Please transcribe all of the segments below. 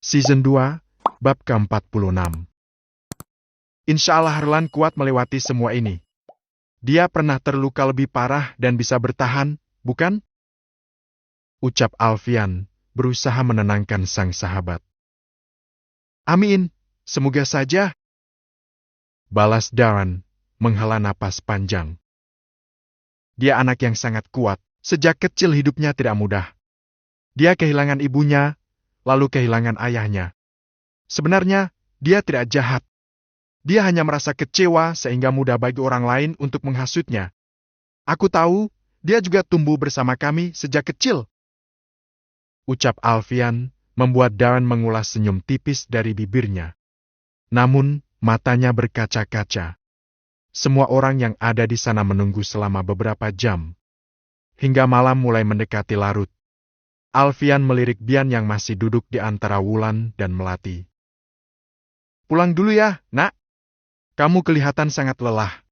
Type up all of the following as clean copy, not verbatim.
Season 2, Bab ke-46. Insya Allah Harlan kuat melewati semua ini. Dia pernah terluka lebih parah dan bisa bertahan, bukan? Ucap Alfian, berusaha menenangkan sang sahabat. Amin, semoga saja. Balas Darren, menghela napas panjang. Dia anak yang sangat kuat, sejak kecil hidupnya tidak mudah. Dia kehilangan ibunya, lalu kehilangan ayahnya. Sebenarnya, dia tidak jahat. Dia hanya merasa kecewa sehingga mudah bagi orang lain untuk menghasutnya. Aku tahu, dia juga tumbuh bersama kami sejak kecil. Ucap Alfian membuat Darren mengulas senyum tipis dari bibirnya. Namun, matanya berkaca-kaca. Semua orang yang ada di sana menunggu selama beberapa jam. Hingga malam mulai mendekati larut. Alfian melirik Bian yang masih duduk di antara Wulan dan Melati. Pulang dulu ya, nak. Kamu kelihatan sangat lelah.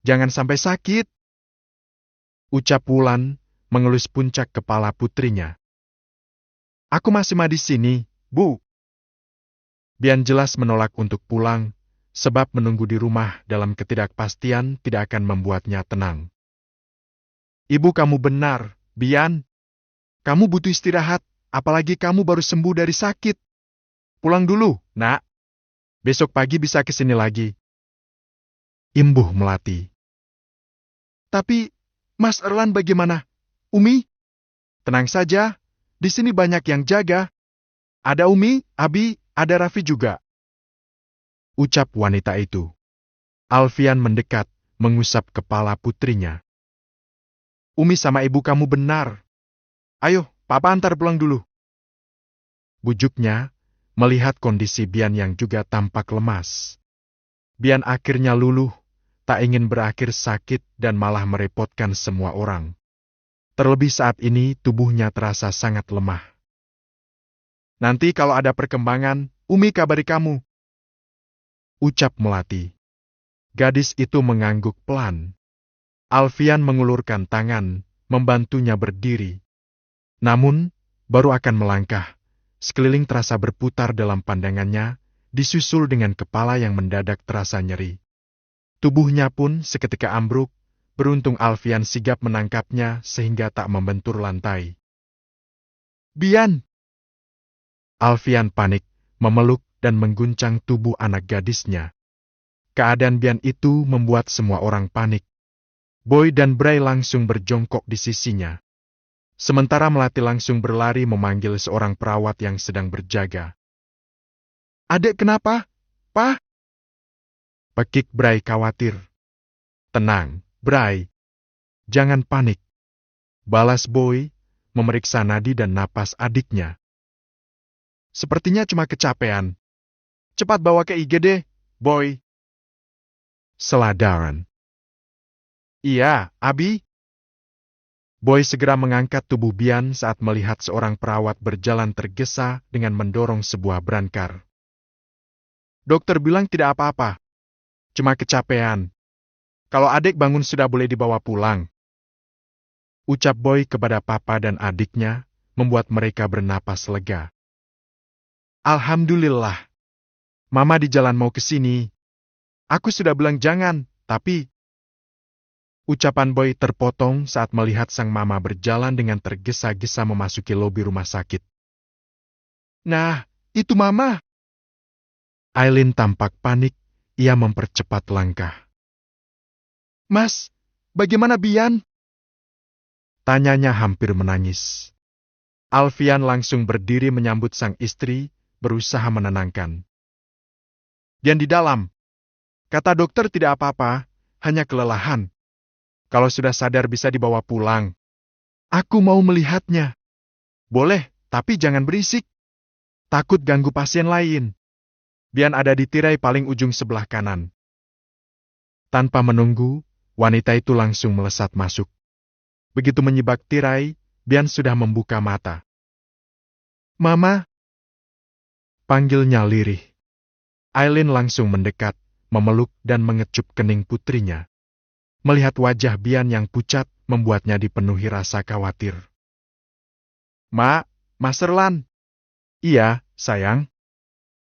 Jangan sampai sakit. Ucap Wulan, mengelus puncak kepala putrinya. Aku masih di sini, Bu. Bian jelas menolak untuk pulang, sebab menunggu di rumah dalam ketidakpastian tidak akan membuatnya tenang. Ibu kamu benar, Bian. Kamu butuh istirahat, apalagi kamu baru sembuh dari sakit. Pulang dulu, nak. Besok pagi bisa kesini lagi. Imbuh Melati. Tapi, Mas Erlan bagaimana? Umi? Tenang saja, di sini banyak yang jaga. Ada Umi, Abi, ada Raffi juga. Ucap wanita itu. Alfian mendekat, mengusap kepala putrinya. Umi sama ibu kamu benar. Ayo, Papa antar pulang dulu. Bujuknya, melihat kondisi Bian yang juga tampak lemas. Bian akhirnya luluh, tak ingin berakhir sakit dan malah merepotkan semua orang. Terlebih saat ini tubuhnya terasa sangat lemah. Nanti kalau ada perkembangan, Umi kabari kamu. Ucap Melati. Gadis itu mengangguk pelan. Alfian mengulurkan tangan, membantunya berdiri. Namun, baru akan melangkah, sekeliling terasa berputar dalam pandangannya, disusul dengan kepala yang mendadak terasa nyeri. Tubuhnya pun seketika ambruk, beruntung Alfian sigap menangkapnya sehingga tak membentur lantai. Bian! Alfian panik, memeluk dan mengguncang tubuh anak gadisnya. Keadaan Bian itu membuat semua orang panik. Boy dan Bray langsung berjongkok di sisinya. Sementara Melati langsung berlari memanggil seorang perawat yang sedang berjaga. Adek kenapa? Pa? Pekik Bray khawatir. Tenang, Bray. Jangan panik. Balas Boy, memeriksa nadi dan napas adiknya. Sepertinya cuma kecapean. Cepat bawa ke IGD, Boy. Seladaran. Iya, Abi. Boy segera mengangkat tubuh Bian saat melihat seorang perawat berjalan tergesa dengan mendorong sebuah brankar. Dokter bilang tidak apa-apa. Cuma kecapean. Kalau adik bangun sudah boleh dibawa pulang. Ucap Boy kepada papa dan adiknya, membuat mereka bernapas lega. Alhamdulillah. Mama di jalan mau ke sini. Aku sudah bilang jangan, tapi... Ucapan Boy terpotong saat melihat sang mama berjalan dengan tergesa-gesa memasuki lobi rumah sakit. Nah, itu mama. Aileen tampak panik, ia mempercepat langkah. Mas, bagaimana Bian? Tanyanya hampir menangis. Alfian langsung berdiri menyambut sang istri, berusaha menenangkan. Bian di dalam. Kata dokter tidak apa-apa, hanya kelelahan. Kalau sudah sadar bisa dibawa pulang. Aku mau melihatnya. Boleh, tapi jangan berisik. Takut ganggu pasien lain. Bian ada di tirai paling ujung sebelah kanan. Tanpa menunggu, wanita itu langsung melesat masuk. Begitu menyibak tirai, Bian sudah membuka mata. Mama! Panggilnya lirih. Aileen langsung mendekat, memeluk dan mengecup kening putrinya. Melihat wajah Bian yang pucat, membuatnya dipenuhi rasa khawatir. Ma, Mas Erlan. Iya, sayang.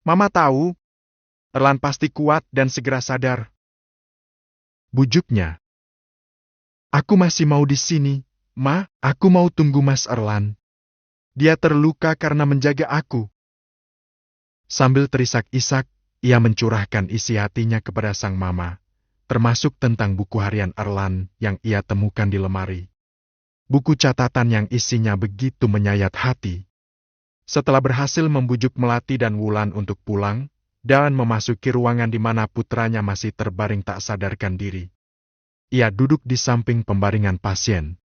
Mama tahu, Erlan pasti kuat dan segera sadar. Bujuknya. Aku masih mau di sini, Ma. Aku mau tunggu Mas Erlan. Dia terluka karena menjaga aku. Sambil terisak-isak, ia mencurahkan isi hatinya kepada sang mama, termasuk tentang buku harian Erlan yang ia temukan di lemari. Buku catatan yang isinya begitu menyayat hati. Setelah berhasil membujuk Melati dan Wulan untuk pulang, dan memasuki ruangan di mana putranya masih terbaring tak sadarkan diri. Ia duduk di samping pembaringan pasien,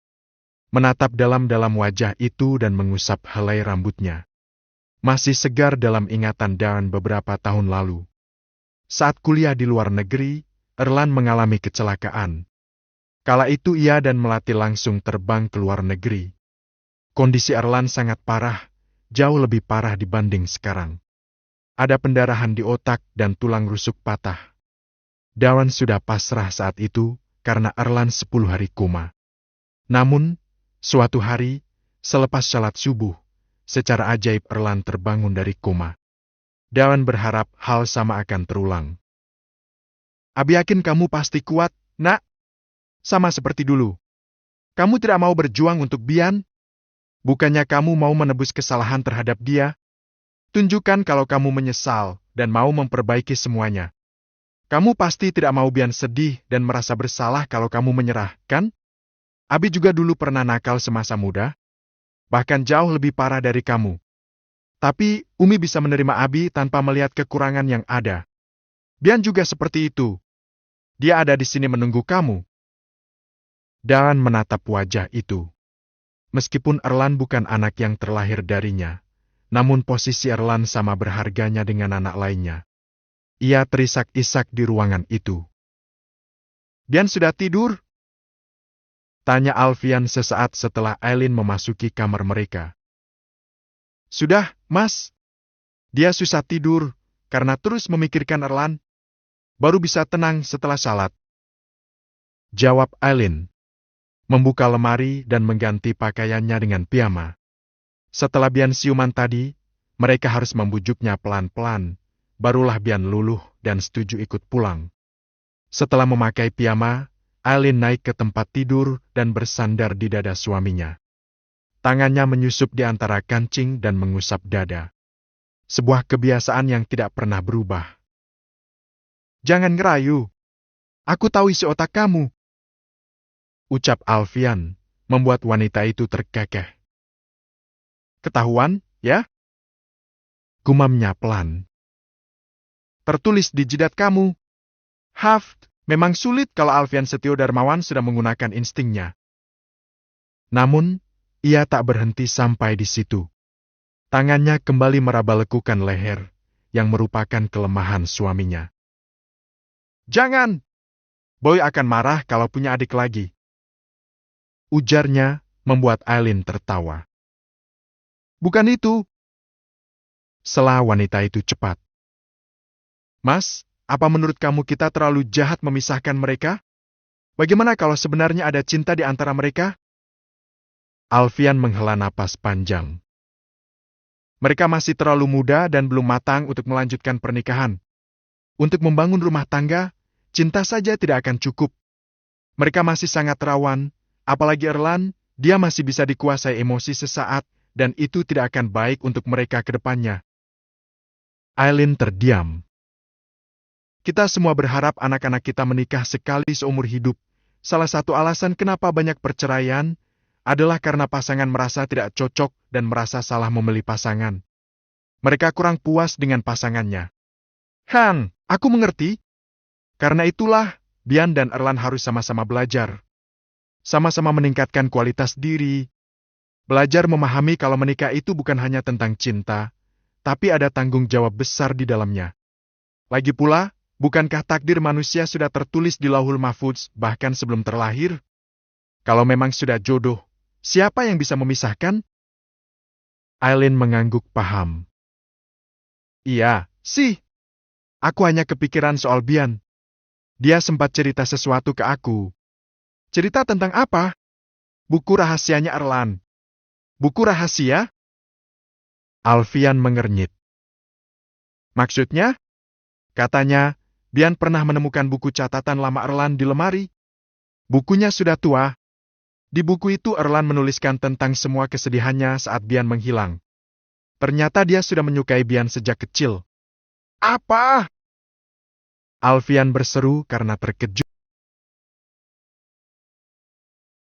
menatap dalam-dalam wajah itu dan mengusap helai rambutnya. Masih segar dalam ingatan Dan beberapa tahun lalu. Saat kuliah di luar negeri, Erlan mengalami kecelakaan. Kala itu ia dan Melati langsung terbang ke luar negeri. Kondisi Erlan sangat parah, jauh lebih parah dibanding sekarang. Ada pendarahan di otak dan tulang rusuk patah. Dan sudah pasrah saat itu, karena Erlan 10 hari koma. Namun, suatu hari, selepas salat subuh, secara ajaib Erlan terbangun dari koma. Dan berharap hal sama akan terulang. Abi yakin kamu pasti kuat, Nak. Sama seperti dulu. Kamu tidak mau berjuang untuk Bian? Bukannya kamu mau menebus kesalahan terhadap dia? Tunjukkan kalau kamu menyesal dan mau memperbaiki semuanya. Kamu pasti tidak mau Bian sedih dan merasa bersalah kalau kamu menyerah, kan? Abi juga dulu pernah nakal semasa muda. Bahkan jauh lebih parah dari kamu. Tapi, Umi bisa menerima Abi tanpa melihat kekurangan yang ada. Bian juga seperti itu. Dia ada di sini menunggu kamu. Dan menatap wajah itu. Meskipun Erlan bukan anak yang terlahir darinya, namun posisi Erlan sama berharganya dengan anak lainnya. Ia terisak-isak di ruangan itu. Bian sudah tidur? Tanya Alfian sesaat setelah Aileen memasuki kamar mereka. Sudah, Mas. Dia susah tidur, karena terus memikirkan Erlan. Baru bisa tenang setelah salat. Jawab Aileen. Membuka lemari dan mengganti pakaiannya dengan piyama. Setelah Bian siuman tadi, mereka harus membujuknya pelan-pelan. Barulah Bian luluh dan setuju ikut pulang. Setelah memakai piyama, Aileen naik ke tempat tidur dan bersandar di dada suaminya. Tangannya menyusup di antara kancing dan mengusap dada. Sebuah kebiasaan yang tidak pernah berubah. Jangan ngerayu. Aku tahu isi otak kamu. Ucap Alfian, membuat wanita itu terkekeh. Ketahuan, ya? Gumamnya pelan. Tertulis di jidat kamu. Haft, memang sulit kalau Alfian Setio Darmawan sudah menggunakan instingnya. Namun, ia tak berhenti sampai di situ. Tangannya kembali meraba lekukan leher, yang merupakan kelemahan suaminya. Jangan! Boy akan marah kalau punya adik lagi. Ujarnya, membuat Aileen tertawa. Bukan itu. Sela wanita itu cepat. Mas, apa menurut kamu kita terlalu jahat memisahkan mereka? Bagaimana kalau sebenarnya ada cinta di antara mereka? Alfian menghela napas panjang. Mereka masih terlalu muda dan belum matang untuk melanjutkan pernikahan. Untuk membangun rumah tangga, cinta saja tidak akan cukup. Mereka masih sangat rawan, apalagi Erlan, dia masih bisa dikuasai emosi sesaat, dan itu tidak akan baik untuk mereka ke depannya. Aileen terdiam. Kita semua berharap anak-anak kita menikah sekali seumur hidup. Salah satu alasan kenapa banyak perceraian adalah karena pasangan merasa tidak cocok dan merasa salah memilih pasangan. Mereka kurang puas dengan pasangannya. Han, aku mengerti. Karena itulah, Bian dan Erlan harus sama-sama belajar. Sama-sama meningkatkan kualitas diri. Belajar memahami kalau menikah itu bukan hanya tentang cinta, tapi ada tanggung jawab besar di dalamnya. Lagi pula, bukankah takdir manusia sudah tertulis di Lauhul Mahfudz bahkan sebelum terlahir? Kalau memang sudah jodoh, siapa yang bisa memisahkan? Aileen mengangguk paham. Iya, sih. Aku hanya kepikiran soal Bian. Dia sempat cerita sesuatu ke aku. Cerita tentang apa? Buku rahasianya Erlan. Buku rahasia? Alfian mengernyit. Maksudnya? Katanya, Bian pernah menemukan buku catatan lama Erlan di lemari. Bukunya sudah tua. Di buku itu Erlan menuliskan tentang semua kesedihannya saat Bian menghilang. Ternyata dia sudah menyukai Bian sejak kecil. Apa? Alfian berseru karena terkejut.